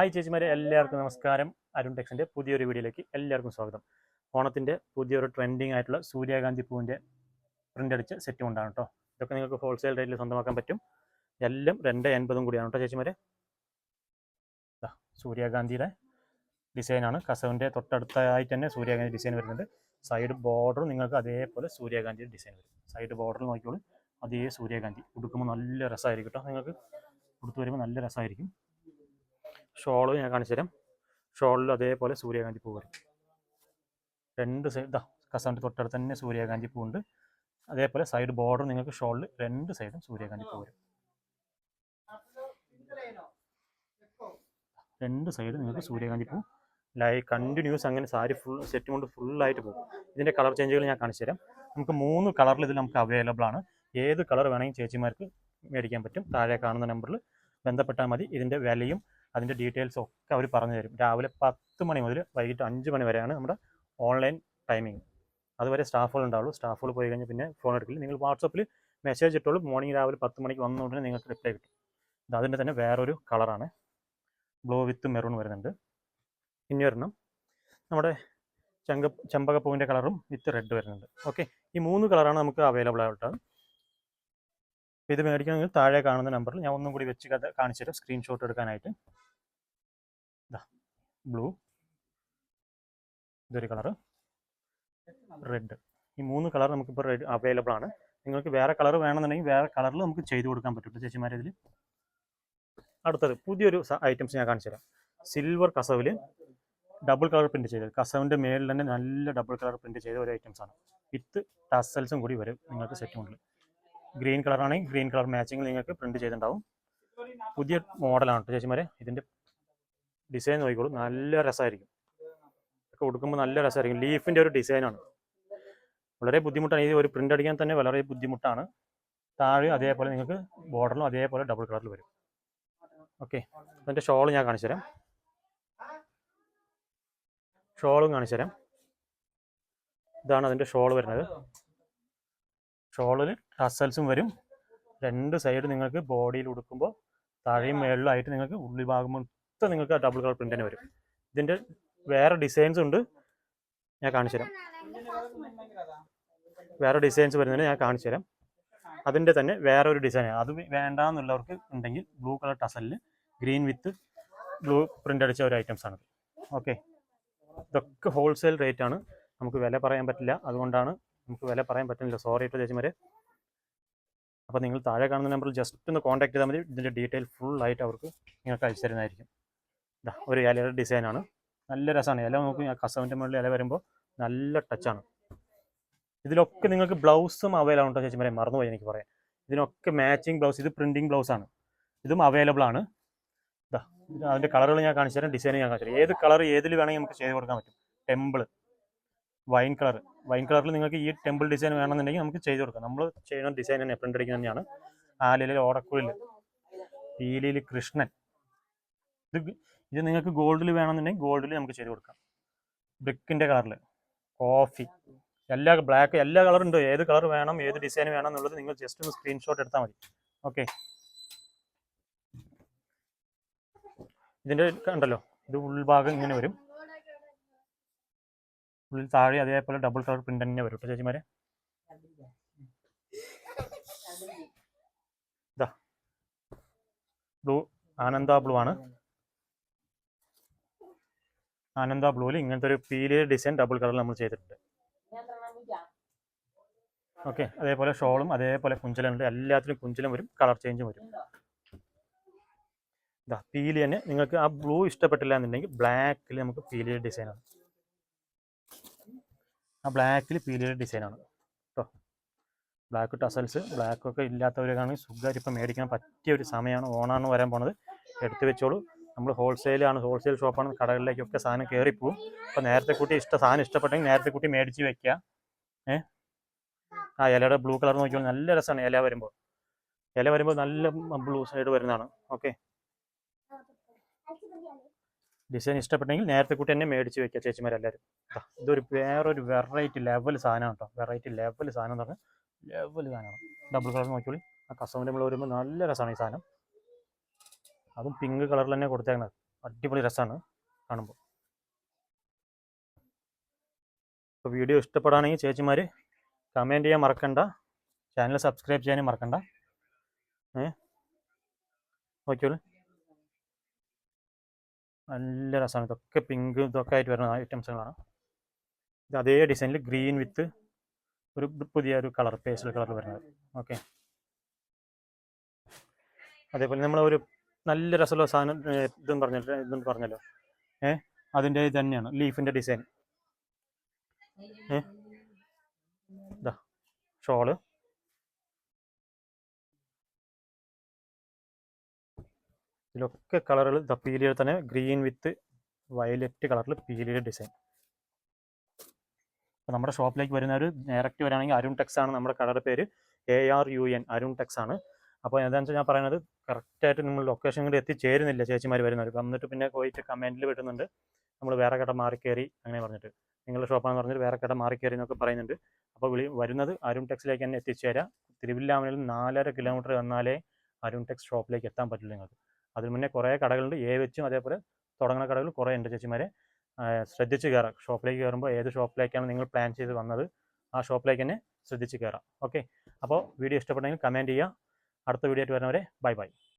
Hi ചേച്ചിമാരെ, എല്ലാവർക്കും നമസ്കാരം. അരുൺ ടെക്സിൻ്റെ പുതിയൊരു വീഡിയോയിലേക്ക് എല്ലാവർക്കും സ്വാഗതം. ഓണത്തിൻ്റെ പുതിയൊരു ട്രെൻഡിങ് ആയിട്ടുള്ള സൂര്യകാന്തി പൂവിൻ്റെ പ്രിൻ്റ് അടിച്ച സെറ്റ് കൊണ്ടാണ് കേട്ടോ. ഇതൊക്കെ നിങ്ങൾക്ക് ഹോൾസെയിൽ റേറ്റിൽ സ്വന്തമാക്കാൻ പറ്റും. എല്ലാം 2.80 കൂടിയാണ് കേട്ടോ ചേച്ചിമാരെ. സൂര്യകാന്തിയുടെ ഡിസൈനാണ്. കസവിൻ്റെ തൊട്ടടുത്തായിട്ട് തന്നെ സൂര്യകാന്തി ഡിസൈൻ വരുന്നുണ്ട്. സൈഡ് ബോർഡറും നിങ്ങൾക്ക് അതേപോലെ സൂര്യകാന്തിയുടെ ഡിസൈൻ വരും. സൈഡ് ബോർഡറിൽ നോക്കിയോളൂ, അതേ സൂര്യകാന്തി. ഉടുക്കുമ്പോൾ നല്ല രസമായിരിക്കും കേട്ടോ. നിങ്ങൾക്ക് ഉടുത്ത് വരുമ്പോൾ നല്ല രസമായിരിക്കും. ഷോള് ഞാൻ കാണിച്ചു തരാം. ഷോളിൽ അതേപോലെ സൂര്യകാന്തി പൂ വരും. രണ്ട് സൈഡ് കസവിൻ്റെ തൊട്ടടുത്ത് തന്നെ സൂര്യകാന്തി പൂവുണ്ട്. അതേപോലെ സൈഡ് ബോർഡർ നിങ്ങൾക്ക് ഷോളിൽ രണ്ട് സൈഡും സൂര്യകാന്തി പൂ വരും. രണ്ട് സൈഡ് നിങ്ങൾക്ക് സൂര്യകാന്തി പൂ കണ്ടിന്യൂസ് അങ്ങനെ സാരി ഫുൾ സെറ്റ് കൊണ്ട് ഫുള്ളായിട്ട് പോകും. ഇതിൻ്റെ കളർ ചേഞ്ചുകൾ ഞാൻ കാണിച്ചു തരാം. നമുക്ക് 3 കളറിൽ ഇതിൽ നമുക്ക് അവൈലബിൾ ആണ്. ഏത് കളർ വേണമെങ്കിൽ ചേച്ചിമാർക്ക് മേടിക്കാൻ പറ്റും. താഴെ കാണുന്ന നമ്പറിൽ ബന്ധപ്പെട്ടാൽ മതി. ഇതിൻ്റെ വിലയും അതിൻ്റെ ഡീറ്റെയിൽസും ഒക്കെ അവർ പറഞ്ഞു തരും. രാവിലെ 10 മണി മുതൽ വൈകിട്ട് 5 മണി വരെയാണ് നമ്മുടെ ഓൺലൈൻ ടൈമിങ്. അതുവരെ സ്റ്റാഫുകൾ ഉണ്ടാവുള്ളൂ. സ്റ്റാഫുകൾ പോയി കഴിഞ്ഞാൽ പിന്നെ ഫോൺ എടുക്കില്ല. നിങ്ങൾ വാട്സപ്പിൽ മെസ്സേജ് ഇട്ടോളൂ. മോർണിംഗ് രാവിലെ 10 മണിക്ക് വന്നുകൊണ്ട് നിങ്ങൾക്ക് റിപ്ലൈ കിട്ടും. അതിൻ്റെ തന്നെ വേറൊരു കളറാണ്, ബ്ലൂ വിത്ത് മെറൂൺ വരുന്നുണ്ട്. ഇനി ഒരെണ്ണം നമ്മുടെ ചെമ്പകപ്പൂവിൻ്റെ കളറും വിത്ത് റെഡ് വരുന്നുണ്ട്. ഓക്കെ, ഈ 3 കളറാണ് നമുക്ക് അവൈലബിൾ ആയിട്ട്. ഇത് മേടിക്കണമെങ്കിൽ താഴെ കാണുന്ന നമ്പറിൽ ഞാൻ ഒന്നും കൂടി വെച്ച് കാണിച്ചു തരാം, സ്ക്രീൻഷോട്ട് എടുക്കാനായിട്ട്. ബ്ലൂ, ഇതൊരു കളറ്, റെഡ്. ഈ 3 കളർ നമുക്കിപ്പോൾ അവൈലബിൾ ആണ്. നിങ്ങൾക്ക് വേറെ കളർ വേണമെന്നുണ്ടെങ്കിൽ വേറെ കളറിൽ നമുക്ക് ചെയ്തു കൊടുക്കാൻ പറ്റും ചേച്ചിമാരെ. ഇതിൽ അടുത്തത് പുതിയൊരു ഐറ്റംസ് ഞാൻ കാണിച്ചു തരാം. സിൽവർ കസവിൽ ഡബിൾ കളർ പ്രിൻറ്റ് ചെയ്തത്. കസവിൻ്റെ മേളിൽ തന്നെ നല്ല ഡബിൾ കളർ പ്രിൻറ്റ് ചെയ്ത ഒരു ഐറ്റംസാണ്. വിത്ത് ടസൽസും കൂടി വരും നിങ്ങൾക്ക് സെറ്റ് മുകളിൽ. ഗ്രീൻ കളറാണെങ്കിൽ ഗ്രീൻ കളർ മാച്ചിങ് നിങ്ങൾക്ക് പ്രിൻറ്റ് ചെയ്തിട്ടുണ്ടാവും. പുതിയ മോഡലാണ് ചേച്ചിമാരെ. ഇതിൻ്റെ ഡിസൈൻ നോക്കിക്കോളൂ, നല്ല രസമായിരിക്കും. ഒക്കെ കൊടുക്കുമ്പോൾ നല്ല രസമായിരിക്കും. ലീഫിൻ്റെ ഒരു ഡിസൈനാണ്. വളരെ ബുദ്ധിമുട്ടാണ്. ഈ ഒരു പ്രിൻ്റ് അടിക്കാൻ തന്നെ വളരെ ബുദ്ധിമുട്ടാണ്. താഴെ അതേപോലെ നിങ്ങൾക്ക് ബോർഡറിലും അതേപോലെ ഡബിൾ കളറിൽ വരും. ഓക്കെ, അതിൻ്റെ ഷോൾ ഞാൻ കാണിച്ചു തരാം. ഷോളും കാണിച്ചു തരാം. ഇതാണ് അതിൻ്റെ ഷോൾ വരുന്നത്. ഷോളിൽ ടസൽസും വരും. രണ്ട് സൈഡ് നിങ്ങൾക്ക് ബോഡിയിൽ ഉടുക്കുമ്പോൾ താഴെയും മേളിലായിട്ട് നിങ്ങൾക്ക് ഉള്ളിൽ ഭാഗം മൊത്തം നിങ്ങൾക്ക് ഡബിൾ കളർ പ്രിൻ്റ് തന്നെ വരും. ഇതിൻ്റെ വേറെ ഡിസൈൻസ് ഉണ്ട്, ഞാൻ കാണിച്ചു തരാം. വേറെ ഡിസൈൻസ് വരുന്നതിന് ഞാൻ കാണിച്ചു തരാം. അതിൻ്റെ തന്നെ വേറെ ഒരു ഡിസൈനാണ്. അത് വേണ്ടാന്നുള്ളവർക്ക് ഉണ്ടെങ്കിൽ ബ്ലൂ കളർ ടസലിൽ ഗ്രീൻ വിത്ത് ബ്ലൂ പ്രിൻ്റ് അടിച്ച ഒരു ഐറ്റംസാണത്. ഓക്കെ, ഇതൊക്കെ ഹോൾസെയിൽ റേറ്റ് ആണ്. നമുക്ക് വില പറയാൻ പറ്റില്ല, അതുകൊണ്ടാണ് നമുക്ക് വില പറയാൻ പറ്റുന്നില്ല. സോറി ഇപ്പോൾ ചേച്ചിമാരെ. അപ്പോൾ നിങ്ങൾ താഴെ കാണുന്ന നമ്പറിൽ ജസ്റ്റ് ഒന്ന് കോൺടാക്ട് ചെയ്താൽ മതി. ഇതിൻ്റെ ഡീറ്റെയിൽ ഫുള്ളായിട്ട് അവർക്ക് നിങ്ങൾക്ക് അയച്ചു തരുന്നതായിരിക്കും. ഒരു ഇലയുടെ ഡിസൈനാണ്, നല്ല രസമാണ്. ഇല നോക്കി കസവിൻ്റെ മുകളിൽ ഇല വരുമ്പോൾ നല്ല ടച്ചാണ്. ഇതിലൊക്കെ നിങ്ങൾക്ക് ബ്ലൗസും അവൈലബിൾ ഉണ്ടോ ചേച്ചിമാരെ? മറന്നുപോയി എനിക്ക് പറയാം. ഇതിനൊക്കെ മാച്ചിങ് ബ്ലൗസ്, ഇത് പ്രിൻറ്റിങ് ബ്ലൗസാണ്. ഇതും അവൈലബിൾ ആണ്. അതിൻ്റെ കളറുകൾ ഞാൻ കാണിച്ചു തരാം, ഡിസൈൻ ഞാൻ കാണിച്ചു തരാം. ഏത് കളർ ഏതിൽ വേണമെങ്കിൽ നമുക്ക് ചെയ്ത് കൊടുക്കാൻ പറ്റും. ടെമ്പിൾ, വൈൻ കളറിൽ നിങ്ങൾക്ക് ഈ ടെമ്പിൾ ഡിസൈൻ വേണമെന്നുണ്ടെങ്കിൽ നമുക്ക് ചെയ്ത് കൊടുക്കാം. നമ്മൾ ചെയ്യുന്ന ഡിസൈൻ തന്നെ പ്രിൻ്റ് അടിക്കുന്നത് തന്നെയാണ്. ആലിൽ ഓടക്കുഴിൽ, പീലിയിൽ കൃഷ്ണൻ. ഇത് നിങ്ങൾക്ക് ഗോൾഡിൽ വേണമെന്നുണ്ടെങ്കിൽ ഗോൾഡിൽ നമുക്ക് ചെയ്ത് കൊടുക്കാം. ബ്രിക്കിൻ്റെ കളറിൽ, കോഫി, എല്ലാ ബ്ലാക്ക്, എല്ലാ കളറും ഉണ്ട്. ഏത് കളർ വേണം, ഏത് ഡിസൈൻ വേണം എന്നുള്ളത് നിങ്ങൾ ജസ്റ്റ് ഒന്ന് സ്ക്രീൻഷോട്ട് എടുത്താൽ മതി. ഓക്കെ, ഇതിൻ്റെ കണ്ടല്ലോ, ഇത് ഉൾഭാഗം ഇങ്ങനെ വരും. ഉള്ളിൽ താഴെ അതേപോലെ ഡബിൾ കളർ പ്രിന്റ് തന്നെ വരും ചേച്ചിമാരെ. ബ്ലൂ, ആനന്ദ ബ്ലൂ ആണ്. ആനന്ദ ബ്ലൂവിൽ ഇങ്ങനത്തെ ഒരു പീലി ഡിസൈൻ ഡബിൾ കളറിൽ നമ്മൾ ചെയ്തിട്ടുണ്ട്. ഓക്കെ, അതേപോലെ ഷോളും അതേപോലെ കുഞ്ചലുണ്ട്. എല്ലാത്തിനും കുഞ്ചലും വരും, കളർ ചേഞ്ചും വരും. പീലി തന്നെ നിങ്ങൾക്ക് ആ ബ്ലൂ ഇഷ്ടപ്പെട്ടില്ല എന്നുണ്ടെങ്കിൽ ബ്ലാക്കിൽ നമുക്ക് പീലി ഡിസൈനാണ്. ആ ബ്ലാക്കിൽ പീലിയുടെ ഡിസൈനാണ് കേട്ടോ. ബ്ലാക്ക് ടസൽസ്, ബ്ലാക്കൊക്കെ ഇല്ലാത്തവരൊക്കെയാണെങ്കിൽ സുഖമായിട്ട് ഇപ്പം മേടിക്കാൻ പറ്റിയ ഒരു സമയമാണ്. ഓണാണ് വരാൻ പോണത്. എടുത്ത് വെച്ചോളൂ. നമ്മൾ ഹോൾസെയിൽ ഷോപ്പാണ്. കടകളിലേക്കൊക്കെ സാധനം കയറിപ്പോവും. അപ്പോൾ നേരത്തെ കൂട്ടി സാധനം ഇഷ്ടപ്പെട്ടെങ്കിൽ നേരത്തെ കൂട്ടി മേടിച്ച് വെക്കുക. ആ ഇലയുടെ ബ്ലൂ കളർ നോക്കിയാൽ നല്ല രസമാണ്. ഇല വരുമ്പോൾ നല്ല ബ്ലൂ സൈഡ് വരുന്നതാണ്. ഓക്കെ, ഡിസൈൻ ഇഷ്ടപ്പെട്ടെങ്കിൽ നേരത്തെ കൂട്ടി തന്നെ മേടിച്ച് വെക്കുക ചേച്ചിമാരെല്ലാവരും. ഇതൊരു വേറൊരു വെറൈറ്റി ലെവൽ സാധനമാണ് കേട്ടോ. വെറൈറ്റി ലെവൽ സാധനം എന്ന് പറഞ്ഞാൽ ലെവൽ സാധനമാണ്. ഡബിൾ കളർ നോക്കിയോളി. ആ കസവിൻ്റെ മുകളിൽ വരുമ്പോൾ നല്ല രസമാണ് ഈ സാധനം. അതും പിങ്ക് കളറിൽ തന്നെ കൊടുത്തേക്കുന്നത്. അടിപൊളി രസമാണ് കാണുമ്പോൾ. അപ്പോൾ വീഡിയോ ഇഷ്ടപ്പെടുകയാണെങ്കിൽ ചേച്ചിമാർ കമൻറ്റ് ചെയ്യാൻ മറക്കണ്ട, ചാനൽ സബ്സ്ക്രൈബ് ചെയ്യാനും മറക്കണ്ട. നോക്കിയോളൂ, നല്ല രസമാണ്. ഇതൊക്കെ പിങ്ക് ഇതൊക്കെ ആയിട്ട് വരുന്ന ഐറ്റംസുകളാണ്. ഇത് അതേ ഡിസൈനിൽ ഗ്രീൻ വിത്ത് ഒരു പുതിയൊരു കളർ, പേസ്റ്റൽ കളർ വരുന്നത്. ഓക്കെ, അതേപോലെ നമ്മളൊരു നല്ല രസമുള്ള സാധനം ഇതെന്ന് പറഞ്ഞല്ലോ അതിൻ്റെ ഇത് തന്നെയാണ് ലീഫിൻ്റെ ഡിസൈൻ. ഇതാ ഷോള്, ഇതിലൊക്കെ കളറുകൾ പീലിയിൽ തന്നെ ഗ്രീൻ വിത്ത് വയലറ്റ് കളറിൽ പീലിയുടെ ഡിസൈൻ. അപ്പോൾ നമ്മുടെ ഷോപ്പിലേക്ക് വരുന്നവർ ഡയറക്റ്റ് വരാണെങ്കിൽ അരുൺ ടെക്സ് ആണ് നമ്മുടെ കടയുടെ പേര്, ARUN അരുൺ ടെക്സ് ആണ്. അപ്പോൾ എന്താണെന്ന് വെച്ചാൽ ഞാൻ പറയുന്നത് കറക്റ്റായിട്ട് നമ്മൾ ലൊക്കേഷൻ കൂടി എത്തിച്ചേരുന്നില്ല ചേച്ചിമാർ വരുന്നവർ. വന്നിട്ട് പിന്നെ പോയിട്ട് കമൻറ്റിൽ വിടുന്നുണ്ട് നമ്മൾ വേറെ കട മാറിക്കയറി അങ്ങനെ പറഞ്ഞിട്ട്, നിങ്ങളുടെ ഷോപ്പാണെന്ന് പറഞ്ഞിട്ട് വേറെ കട മാറിക്കയറി എന്നൊക്കെ പറയുന്നുണ്ട്. അപ്പോൾ വരുന്നത് അരുൺ ടെക്സിലേക്ക് തന്നെ എത്തിച്ചേരാം. തിരുവില്ലാമലയിൽ 4.5 കിലോമീറ്റർ വന്നാലേ അരുൺ ടെക്സ് ഷോപ്പിലേക്ക് എത്താൻ പറ്റില്ല നിങ്ങൾക്ക്. അതിന് മുന്നേ കുറേ കടകളുണ്ട്, വെച്ചും അതേപോലെ തുടങ്ങുന്ന കടകൾ കുറേ ഉണ്ട്. ചേച്ചിമാരെ ശ്രദ്ധിച്ച് കയറാം. ഷോപ്പിലേക്ക് കയറുമ്പോൾ ഏത് ഷോപ്പിലേക്കാണ് നിങ്ങൾ പ്ലാൻ ചെയ്ത് വന്നത് ആ ഷോപ്പിലേക്ക് തന്നെ ശ്രദ്ധിച്ച് കയറാം. ഓക്കെ, അപ്പോൾ വീഡിയോ ഇഷ്ടപ്പെട്ടെങ്കിൽ കമൻറ്റ് ചെയ്യുക. അടുത്ത വീഡിയോ ആയിട്ട് വരുന്നവരെ ബൈ ബൈ.